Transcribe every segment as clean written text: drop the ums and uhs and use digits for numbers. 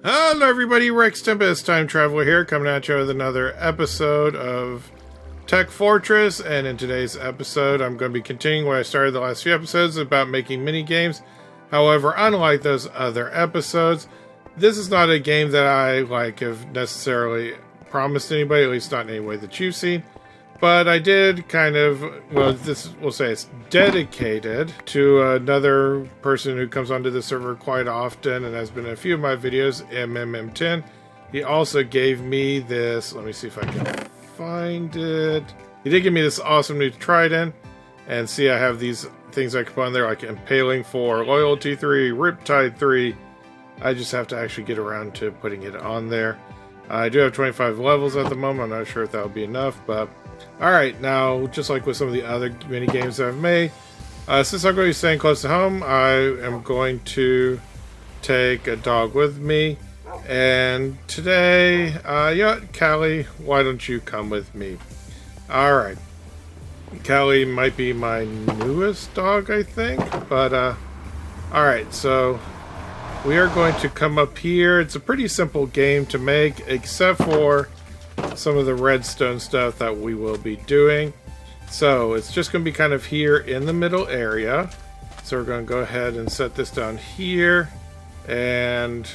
Hello everybody, RexTempus, Time Traveler here, coming at you with another episode of Tech Fortress. And in today's episode, I'm going to be continuing what I started the last few episodes about making mini games. However, unlike those other episodes, this is not a game that I have necessarily promised anybody, at least not in any way that you've seen. But I did kind of, we'll say it's dedicated to another person who comes onto the server quite often and has been in a few of my videos, MMM10. He also gave me this, let me see if I can find it. He did give me this awesome new trident. And see, I have these things I can put on there, like Impaling 4, Loyalty 3, Riptide 3. I just have to actually get around to putting it on there. I do have 25 levels at the moment. I'm not sure if that will be enough, but alright, now, just like with some of the other mini games I've made, since I'm going to be staying close to home, I am going to take a dog with me. And today, you know what, Callie, why don't you come with me? Alright. Callie might be my newest dog, I think. But, alright, so we are going to come up here. It's a pretty simple game to make, except for some of the redstone stuff that we will be doing. So it's just going to be kind of here in the middle area. So we're going to go ahead and set this down here. And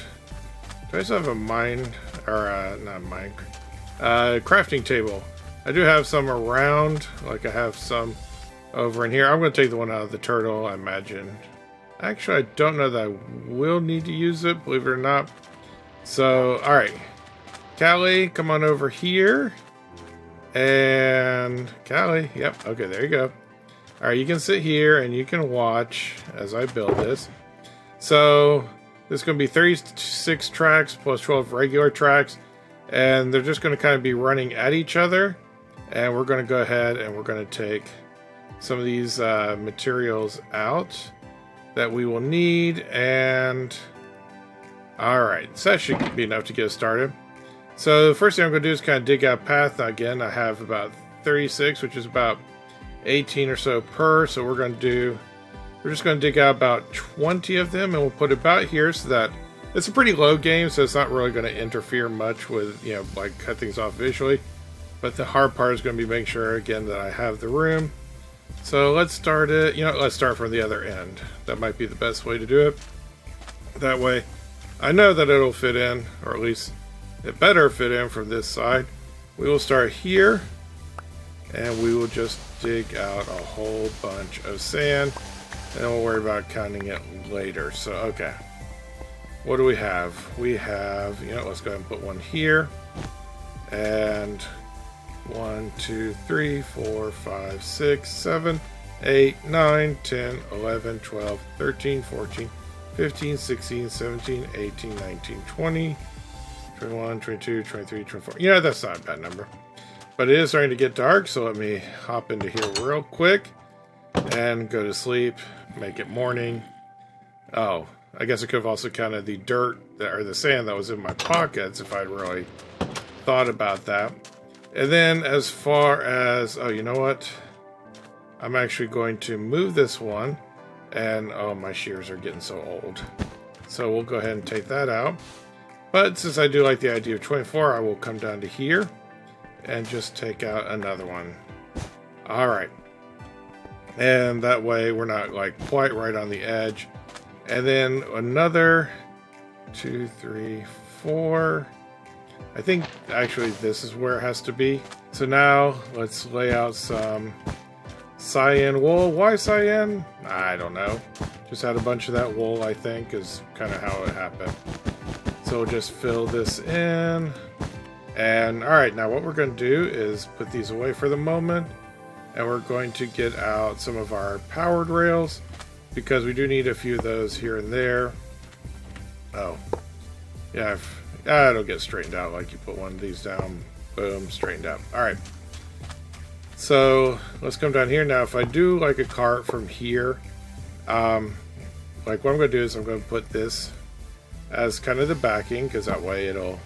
do I still have a crafting table? I do have some around, like I have some over in here. I'm going to take the one out of the turtle, I imagine. Actually, I don't know that I will need to use it, believe it or not. So, alright. Callie, come on over here. And Callie, yep, okay, there you go. Alright, you can sit here and you can watch as I build this. So, this is going to be 36 tracks plus 12 regular tracks. And they're just going to kind of be running at each other. And we're going to go ahead and we're going to take some of these materials out that we will need. And alright, so that should be enough to get us started. So the first thing I'm going to do is kind of dig out a path. Now again, I have about 36, which is about 18 or so per. So we're just going to dig out about 20 of them, and we'll put about here so that it's a pretty low game, so it's not really going to interfere much with, you know, like cut things off visually. But the hard part is going to be making sure, again, that I have the room. So let's start it, you know, let's start from the other end. That might be the best way to do it. That way, I know that it'll fit in, or at least it better fit in from this side. We will start here, and we will just dig out a whole bunch of sand, and then we'll worry about counting it later. So, okay. What do we have? We have, you know, let's go ahead and put one here. And 1, 2, 3, 4, 5, 6, 7, 8, 9, 10, 11, 12, 13, 14, 15, 16, 17, 18, 19, 20, 21, 22, 23, 24. Yeah, that's not a bad number. But it is starting to get dark, so let me hop into here real quick and go to sleep, make it morning. Oh, I guess I could have also counted the dirt, or the sand that was in my pockets if I'd really thought about that. And then as far as, oh, you know what? I'm actually going to move this one. And, oh, my shears are getting so old. So we'll go ahead and take that out. But since I do like the idea of 24, I will come down to here and just take out another one. Alright. And that way we're not like quite right on the edge. And then another 2, 3, 4. I think actually this is where it has to be. So now let's lay out some cyan wool. Why cyan? I don't know. Just had a bunch of that wool, I think, is kind of how it happened. So we'll just fill this in. And alright, now what we're going to do is put these away for the moment. And we're going to get out some of our powered rails, because we do need a few of those here and there. Oh. Yeah, it'll get straightened out. Like you put one of these down, boom, straightened out. Alright. So let's come down here. Now if I do like a cart from here, like what I'm going to do is I'm going to put this as kind of the backing, because that way it'll,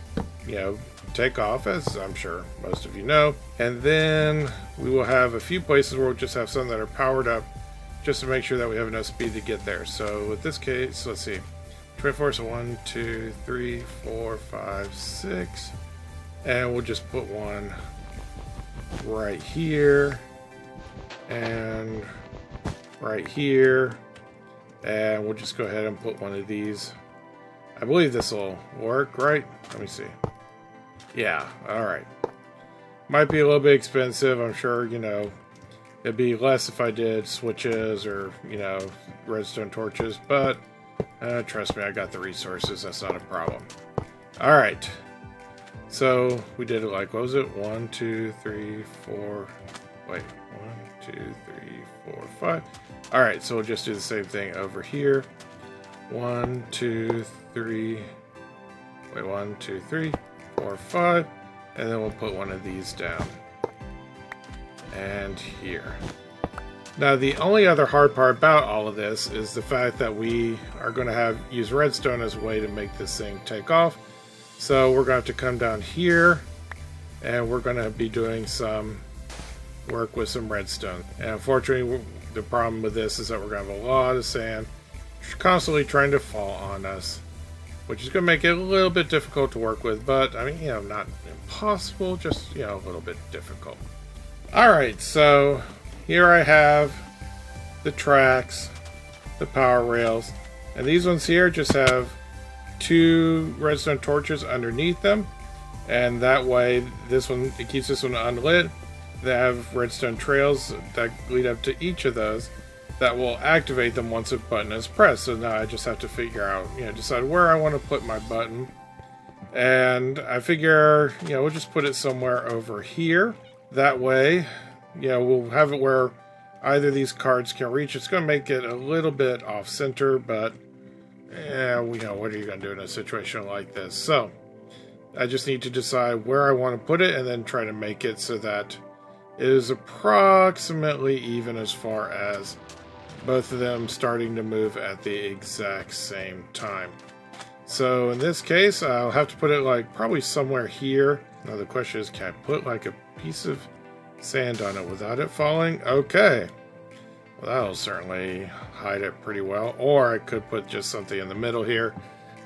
you know, take off, as I'm sure most of you know. And then we will have a few places where we'll just have some that are powered up, just to make sure that we have enough speed to get there. So with this case, let's see, 24, so 1, 2, 3, 4, 5, 6. And we'll just put one right here. And right here. And we'll just go ahead and put one of these. I believe this will work, right? Let me see. Yeah, alright. Might be a little bit expensive. I'm sure, you know, it'd be less if I did switches or, you know, redstone torches. But, trust me, I got the resources. That's not a problem. Alright. So, we did it like, what was it? 1, 2, 3, 4... Wait. 1, 2, 3, 4, 5. Alright, so we'll just do the same thing over here. 1, 2, 3. Wait, 1, 2, 3, 4, 5. And then we'll put one of these down. And here. Now, the only other hard part about all of this is the fact that we are going to use redstone as a way to make this thing take off. So we're going to have to come down here, and we're going to be doing some work with some redstone. And unfortunately, the problem with this is that we're going to have a lot of sand constantly trying to fall on us, which is going to make it a little bit difficult to work with. But, I mean, you know, not impossible, just, you know, a little bit difficult. Alright, so here I have the tracks, the power rails, and these ones here just have 2 redstone torches underneath them, and that way this one, it keeps this one unlit. They have redstone trails that lead up to each of those that will activate them once a button is pressed. So now I just have to figure out, you know, decide where I want to put my button, and I figure, you know, we'll just put it somewhere over here. That way, you know, we'll have it where either of these cards can reach. It's going to make it a little bit off center, but yeah, you know, what are you going to do in a situation like this? So I just need to decide where I want to put it and then try to make it so that it is approximately even as far as both of them starting to move at the exact same time. So in this case, I'll have to put it like probably somewhere here. Now the question is, can I put like a piece of sand on it without it falling? Okay. Well, that'll certainly hide it pretty well. Or I could put just something in the middle here,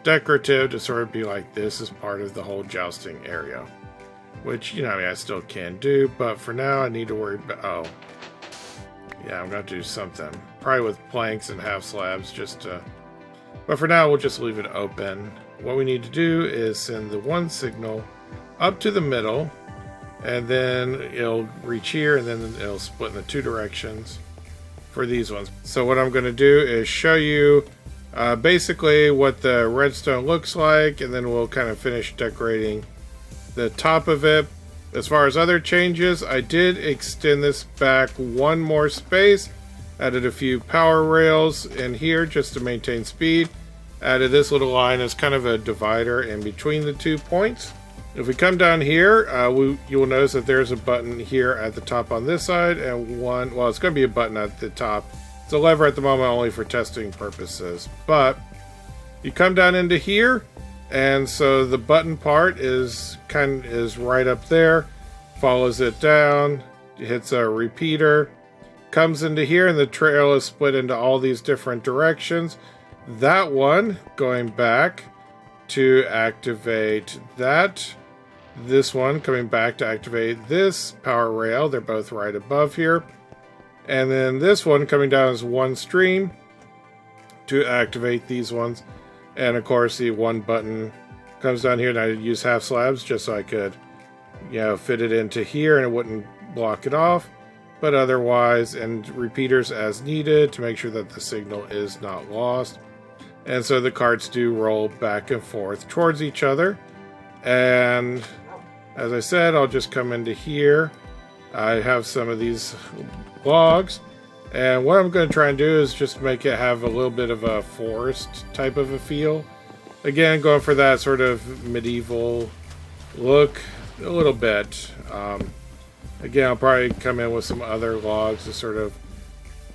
decorative, to sort of be like this is part of the whole jousting area. Which, you know, I mean, I still can do, but for now I need to worry about, oh. Yeah, I'm going to do something. Probably with planks and half slabs just to, but for now we'll just leave it open. What we need to do is send the one signal up to the middle, and then it'll reach here, and then it'll split in the 2 directions for these ones. So what I'm going to do is show you basically what the redstone looks like, and then we'll kind of finish decorating the top of it. As far as other changes, I did extend this back 1 more space, added a few power rails in here just to maintain speed, added this little line as kind of a divider in between the 2 points. If we come down here, you will notice that there's a button here at the top on this side, and one, well, it's going to be a button at the top. It's a lever at the moment only for testing purposes, but you come down into here, and so the button part is right up there, follows it down, hits a repeater, comes into here, and the trail is split into all these different directions. That one going back to activate that. This one coming back to activate this power rail. They're both right above here. And then this one coming down as one stream to activate these ones. And of course the one button comes down here, and I use half slabs just so I could, you know, fit it into here and it wouldn't block it off. But otherwise, and repeaters as needed to make sure that the signal is not lost. And so the carts do roll back and forth towards each other. And as I said, I'll just come into here. I have some of these logs. And what I'm going to try and do is just make it have a little bit of a forest type of a feel. Again, going for that sort of medieval look a little bit. Again, I'll probably come in with some other logs to sort of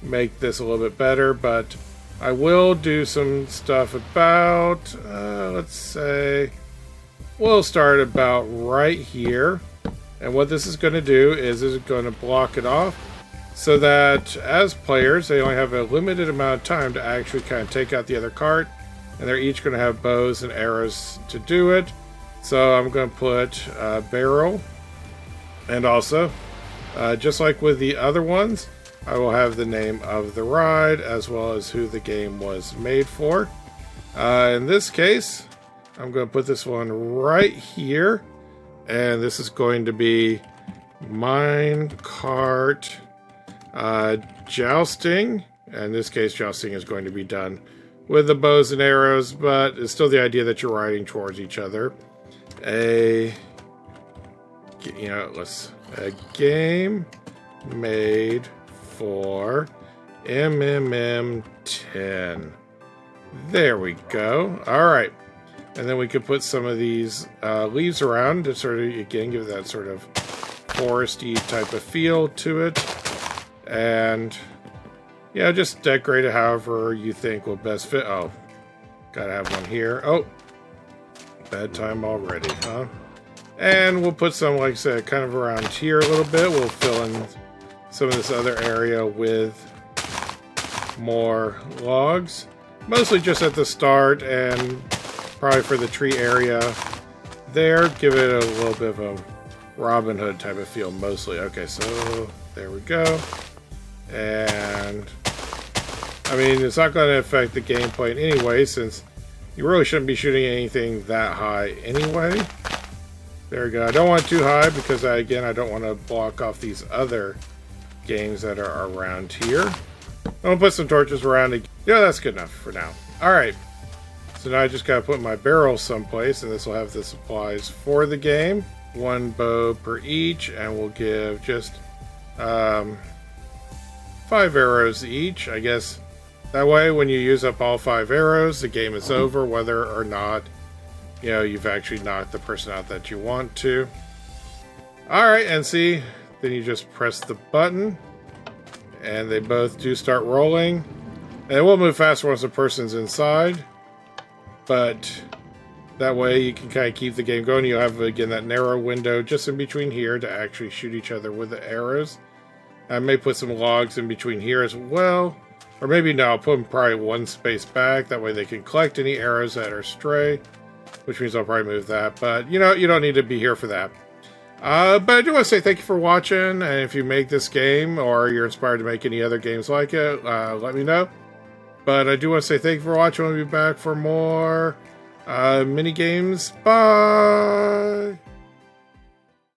make this a little bit better. But I will do some stuff about, let's say, we'll start about right here. And what this is going to do is it's going to block it off so that as players, they only have a limited amount of time to actually kind of take out the other cart and they're each going to have bows and arrows to do it. So I'm going to put a barrel, and also, just like with the other ones, I will have the name of the ride as well as who the game was made for. In this case, I'm going to put this one right here, and this is going to be Minecart Jousting. In this case, jousting is going to be done with the bows and arrows, but it's still the idea that you're riding towards each other. A game made for MMM10. There we go. All right. And then we could put some of these leaves around to sort of, again, give that sort of foresty type of feel to it. And, yeah, just decorate it however you think will best fit. Oh, gotta have one here. Oh, bedtime already, huh? And we'll put some, like I said, kind of around here a little bit. We'll fill in some of this other area with more logs. Mostly just at the start and probably for the tree area there. Give it a little bit of a Robin Hood type of feel mostly. Okay, so there we go. And I mean, it's not going to affect the gameplay in any way since you really shouldn't be shooting anything that high anyway. There we go. I don't want it too high because, again, I don't want to block off these other games that are around here. I'm going to put some torches around it. Yeah, that's good enough for now. Alright. So now I just got to put my barrel someplace, and this will have the supplies for the game. 1 bow per each, and we'll give just 5 arrows each. I guess that way when you use up all 5 arrows, the game is over, whether or not you've actually knocked the person out that you want to. Alright, and see, then you just press the button, and they both do start rolling. And it will move faster once the person's inside, but that way you can kind of keep the game going. You'll have, again, that narrow window just in between here to actually shoot each other with the arrows. I may put some logs in between here as well. Or maybe no, I'll put them probably 1 space back. That way they can collect any arrows that are stray. Which means I'll probably move that. But, you don't need to be here for that. But I do want to say thank you for watching. And if you make this game or you're inspired to make any other games like it, let me know. But I do want to say thank you for watching. We'll be back for more mini games. Bye!